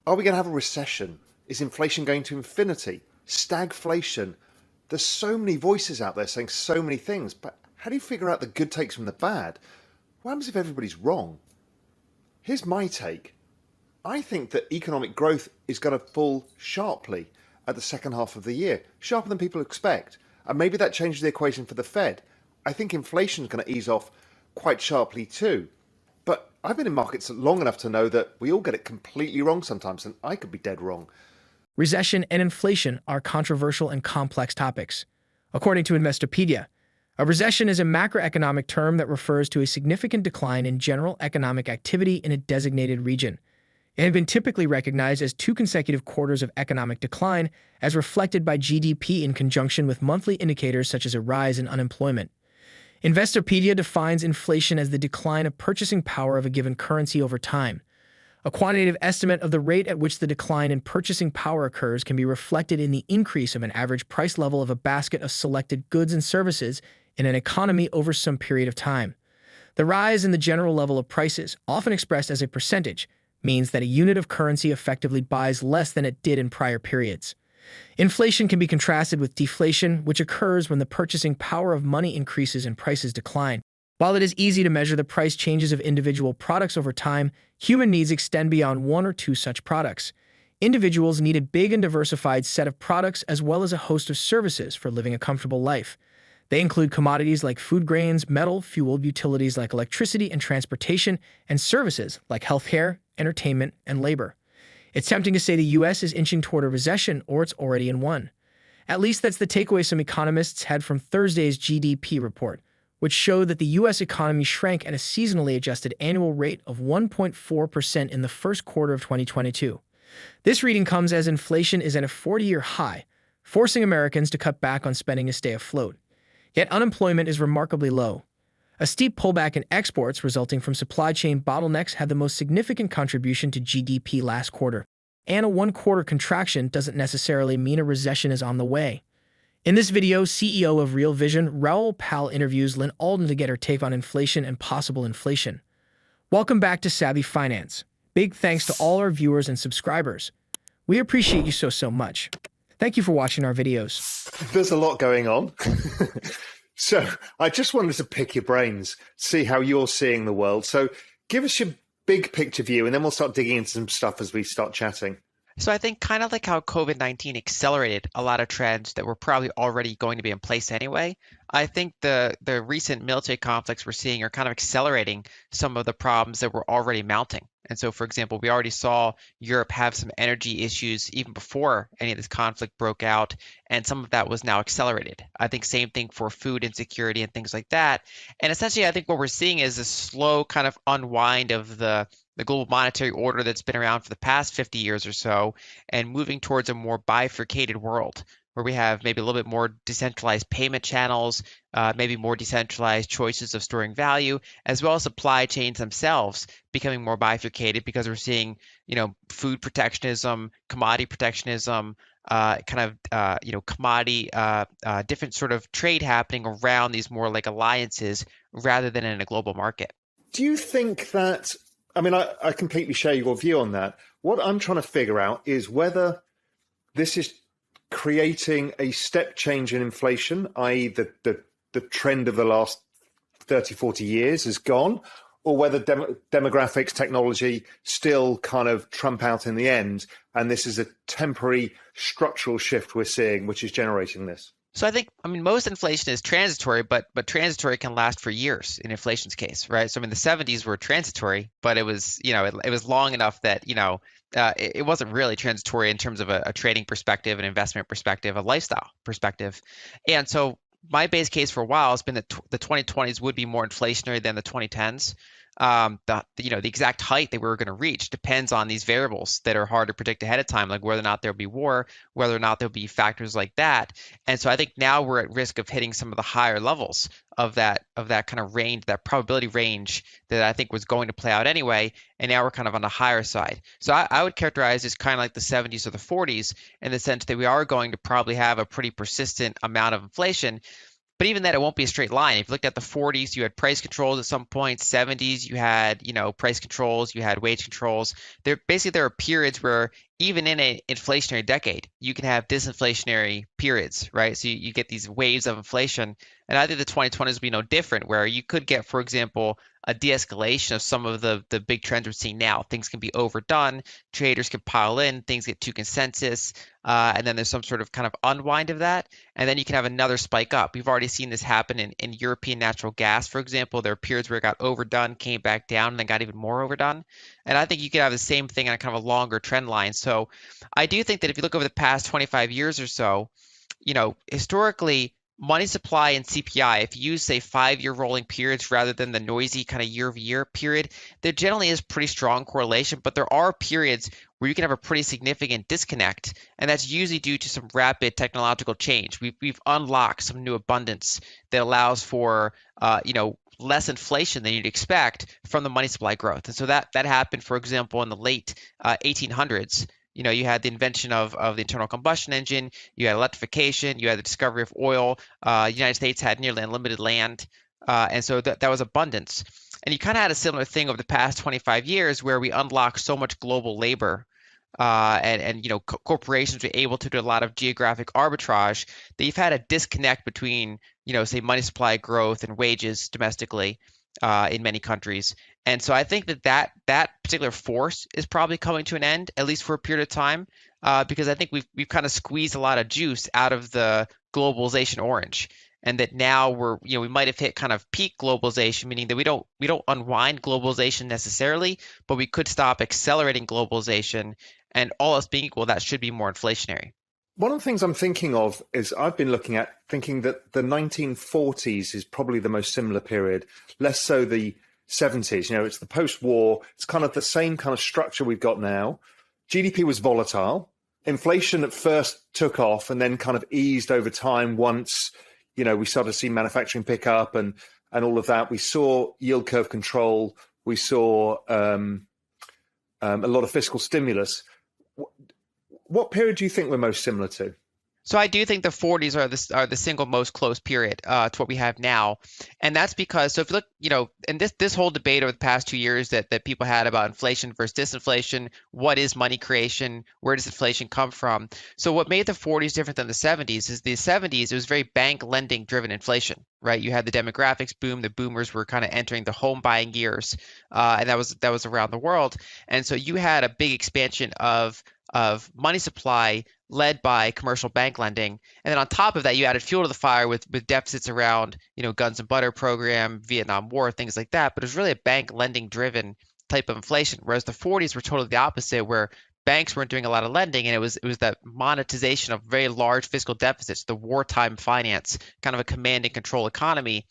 Are we going to have a recession? Is inflation going to infinity? Stagflation? There's so many voices out there saying so many things, but how do you figure out the good takes from the bad? What happens if everybody's wrong? Here's my take. I think that economic growth is going to fall sharply at the second half of the year, sharper than people expect. And maybe that changes the equation for the Fed. I think inflation is going to ease off quite sharply too. But I've been in markets long enough to know that we all get it completely wrong sometimes, and I could be dead wrong. Recession and inflation are controversial and complex topics. According to Investopedia, a recession is a macroeconomic term that refers to a significant decline in general economic activity in a designated region. It had been typically recognized as 2 consecutive quarters of economic decline, as reflected by GDP in conjunction with monthly indicators such as a rise in unemployment. Investopedia defines inflation as the decline of purchasing power of a given currency over time. A quantitative estimate of the rate at which the decline in purchasing power occurs can be reflected in the increase of an average price level of a basket of selected goods and services in an economy over some period of time. The rise in the general level of prices, often expressed as a percentage, means that a unit of currency effectively buys less than it did in prior periods. Inflation can be contrasted with deflation, which occurs when the purchasing power of money increases and prices decline. While it is easy to measure the price changes of individual products over time, human needs extend beyond 1 or 2 such products. Individuals need a big and diversified set of products as well as a host of services for living a comfortable life. They include commodities like food grains, metal, fueled utilities like electricity and transportation, and services like healthcare, entertainment, and labor. It's tempting to say the U.S. is inching toward a recession, or it's already in one. At least that's the takeaway some economists had from Thursday's GDP report, which showed that the U.S. economy shrank at a seasonally adjusted annual rate of 1.4% in the first quarter of 2022. This reading comes as inflation is at a 40-year high, forcing Americans to cut back on spending to stay afloat. Yet unemployment is remarkably low. A steep pullback in exports resulting from supply chain bottlenecks had the most significant contribution to GDP last quarter, and a one-quarter contraction doesn't necessarily mean a recession is on the way. In this video, CEO of Real Vision, Raoul Pal interviews Lyn Alden to get her take on inflation and possible inflation. Welcome back to Savvy Finance. Big thanks to all our viewers and subscribers. We appreciate you so much. Thank you for watching our videos. There's a lot going on. So I just wanted to pick your brains, see how you're seeing the world. So give us your big picture view, and then we'll start digging into some stuff as we start chatting. So I think kind of like how COVID-19 accelerated a lot of trends that were probably already going to be in place anyway, I think the recent military conflicts we're seeing are kind of accelerating some of the problems that were already mounting. And so, for example, we already saw Europe have some energy issues even before any of this conflict broke out, and some of that was now accelerated. I think same thing for food insecurity and things like that. And essentially, I think what we're seeing is a slow kind of unwind of the global monetary order that's been around for the past 50 years or so, and moving towards a more bifurcated world where we have maybe a little bit more decentralized payment channels, maybe more decentralized choices of storing value, as well as supply chains themselves becoming more bifurcated, because we're seeing, food protectionism, commodity protectionism, commodity, different sort of trade happening around these more like alliances rather than in a global market. Do you think that, I completely share your view on that. What I'm trying to figure out is whether this is creating a step change in inflation, i.e. the trend of the last 30, 40 years is gone, or whether demographics, technology still kind of trump out in the end, and this is a temporary structural shift we're seeing, which is generating this. So I think, most inflation is transitory, but transitory can last for years in inflation's case, right? So the 70s were transitory, but it was, it was long enough that, it wasn't really transitory in terms of a trading perspective, an investment perspective, a lifestyle perspective. And so my base case for a while has been that the 2020s would be more inflationary than the 2010s. The exact height that we were going to reach depends on these variables that are hard to predict ahead of time, like whether or not there'll be war, whether or not there'll be factors like that. And so I think now we're at risk of hitting some of the higher levels of that kind of range, that probability range that I think was going to play out anyway. And now we're kind of on the higher side. So I would characterize this kind of like the 70s or the 40s, in the sense that we are going to probably have a pretty persistent amount of inflation. But even then, it won't be a straight line. If you looked at the 40s, you had price controls at some point. 70s, you had, price controls, you had wage controls. There are periods where even in an inflationary decade, you can have disinflationary periods, right? So you get these waves of inflation. And I think the 2020s will be no different, where you could get, for example, a de-escalation of some of the big trends we're seeing now. Things can be overdone, traders can pile in, things get too consensus, and then there's some sort of kind of unwind of that, and then you can have another spike up. We've already seen this happen in European natural gas, for example. There are periods where it got overdone, came back down, and then got even more overdone. And I think you could have the same thing on a kind of a longer trend line. So I do think that if you look over the past 25 years or so, historically, money supply and CPI, if you use, say, 5-year rolling periods rather than the noisy kind of year-over-year period, there generally is pretty strong correlation, but there are periods where you can have a pretty significant disconnect, and that's usually due to some rapid technological change. We've unlocked some new abundance that allows for, less inflation than you'd expect from the money supply growth. And so that happened, for example, in the late 1800s. You had the invention of the internal combustion engine, you had electrification, you had the discovery of oil. The United States had nearly unlimited land, and so that was abundance. And you kind of had a similar thing over the past 25 years where we unlocked so much global labor, and corporations were able to do a lot of geographic arbitrage, that you've had a disconnect between, say, money supply growth and wages domestically in many countries. And so I think that particular force is probably coming to an end, at least for a period of time, because I think we've kind of squeezed a lot of juice out of the globalization orange, and that now we might have hit kind of peak globalization, meaning that we don't unwind globalization necessarily, but we could stop accelerating globalization, and all else being equal, that should be more inflationary. One of the things I'm thinking of is I've been thinking that the 1940s is probably the most similar period, less so the 70s. It's the post-war. It's kind of the same kind of structure we've got now. GDP was volatile. Inflation at first took off and then kind of eased over time once, we started to see manufacturing pick up and all of that. We saw yield curve control. We saw a lot of fiscal stimulus. What period do you think we're most similar to? So I do think the 40s are the single most close period to what we have now, and that's because, so if you look, and this whole debate over the past 2 years that people had about inflation versus disinflation, what is money creation, where does inflation come from? So what made the 40s different than the 70s is the 70s, it was very bank lending driven inflation, right? You had the demographics boom, the boomers were kind of entering the home buying years, and that was around the world, and so you had a big expansion of money supply led by commercial bank lending. And then on top of that, you added fuel to the fire with deficits around, guns and butter program, Vietnam War, things like that. But it was really a bank lending driven type of inflation. Whereas the 40s were totally the opposite, where banks weren't doing a lot of lending, and it was that monetization of very large fiscal deficits, the wartime finance, kind of a command and control economy.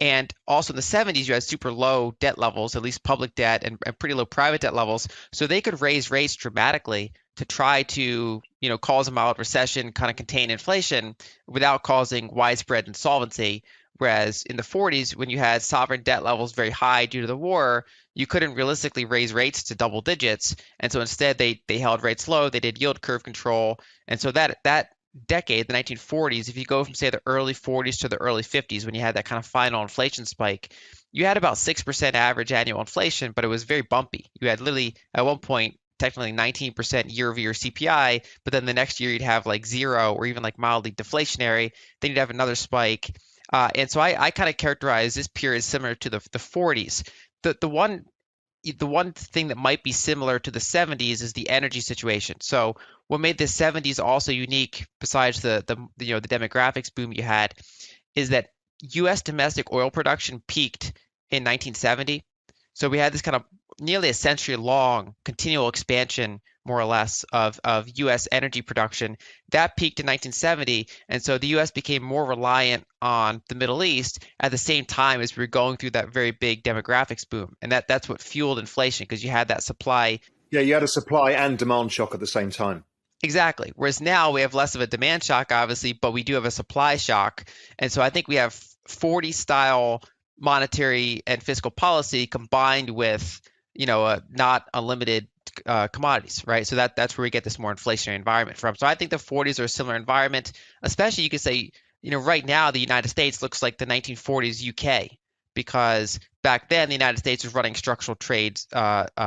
And also in the 70s, you had super low debt levels, at least public debt, and pretty low private debt levels. So they could raise rates dramatically to try to, cause a mild recession, kind of contain inflation without causing widespread insolvency. Whereas in the 40s, when you had sovereign debt levels very high due to the war, you couldn't realistically raise rates to double digits. And so instead, they held rates low. They did yield curve control. And so that decade, the 1940s, if you go from, say, the early 40s to the early 50s, when you had that kind of final inflation spike, you had about 6% average annual inflation, but it was very bumpy. You had literally, at one point, technically 19% year-over-year CPI, but then the next year you'd have like zero or even like mildly deflationary. Then you'd have another spike. And so I kind of characterize this period similar to the 40s. The one thing that might be similar to the 70s is the energy situation. So what made the 70s also unique, besides the demographics boom you had, is that U.S. domestic oil production peaked in 1970. So we had this kind of nearly a century-long continual expansion, more or less, of U.S. energy production. That peaked in 1970, and so the U.S. became more reliant on the Middle East at the same time as we were going through that very big demographics boom. And that's what fueled inflation, because you had that supply. Yeah, you had a supply and demand shock at the same time. Exactly. Whereas now we have less of a demand shock, obviously, but we do have a supply shock. And so I think we have 40-style monetary and fiscal policy combined with not unlimited commodities, right? So that's where we get this more inflationary environment from. So I think the 40s are a similar environment, especially you could say right now the United States looks like the 1940s UK, because back then the United States was running structural trade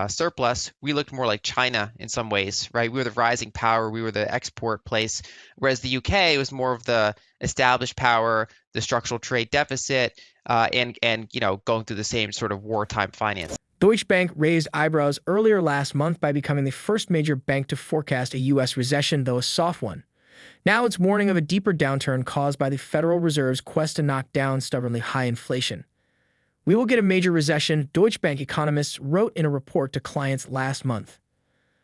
surplus. We looked more like China in some ways, right? We were the rising power, we were the export place, whereas the UK was more of the established power, the structural trade deficit, and going through the same sort of wartime finance. Deutsche Bank raised eyebrows earlier last month by becoming the first major bank to forecast a U.S. recession, though a soft one. Now it's warning of a deeper downturn caused by the Federal Reserve's quest to knock down stubbornly high inflation. We will get a major recession, Deutsche Bank economists wrote in a report to clients last month.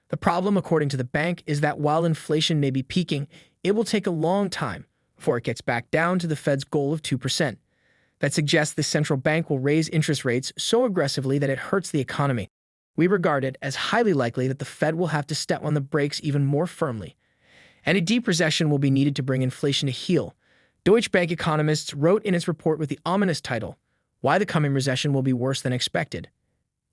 The problem, according to the bank, is that while inflation may be peaking, it will take a long time before it gets back down to the Fed's goal of 2%. That suggests the central bank will raise interest rates so aggressively that it hurts the economy. We regard it as highly likely that the Fed will have to step on the brakes even more firmly, and a deep recession will be needed to bring inflation to heel. Deutsche Bank economists wrote in its report with the ominous title, "Why the Coming Recession Will Be Worse Than Expected."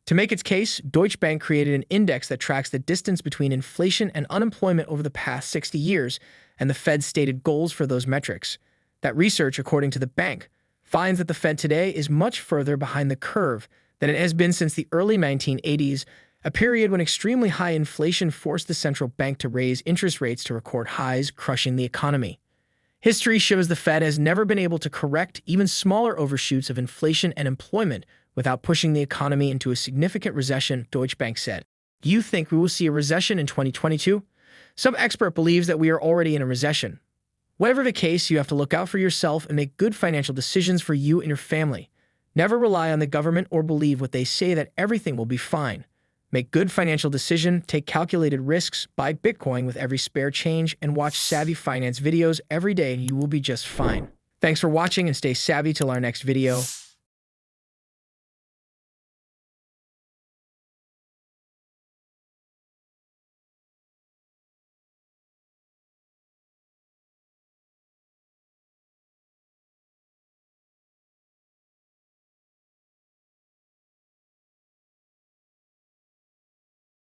To make its case, Deutsche Bank created an index that tracks the distance between inflation and unemployment over the past 60 years and the Fed's stated goals for those metrics. That research, according to the bank, finds that the Fed today is much further behind the curve than it has been since the early 1980s, a period when extremely high inflation forced the central bank to raise interest rates to record highs, crushing the economy. History shows the Fed has never been able to correct even smaller overshoots of inflation and employment without pushing the economy into a significant recession, Deutsche Bank said. Do you think we will see a recession in 2022? Some expert believes that we are already in a recession. Whatever the case, you have to look out for yourself and make good financial decisions for you and your family. Never rely on the government or believe what they say that everything will be fine. Make good financial decisions, take calculated risks, buy Bitcoin with every spare change, and watch savvy finance videos every day and you will be just fine. Thanks for watching and stay savvy till our next video.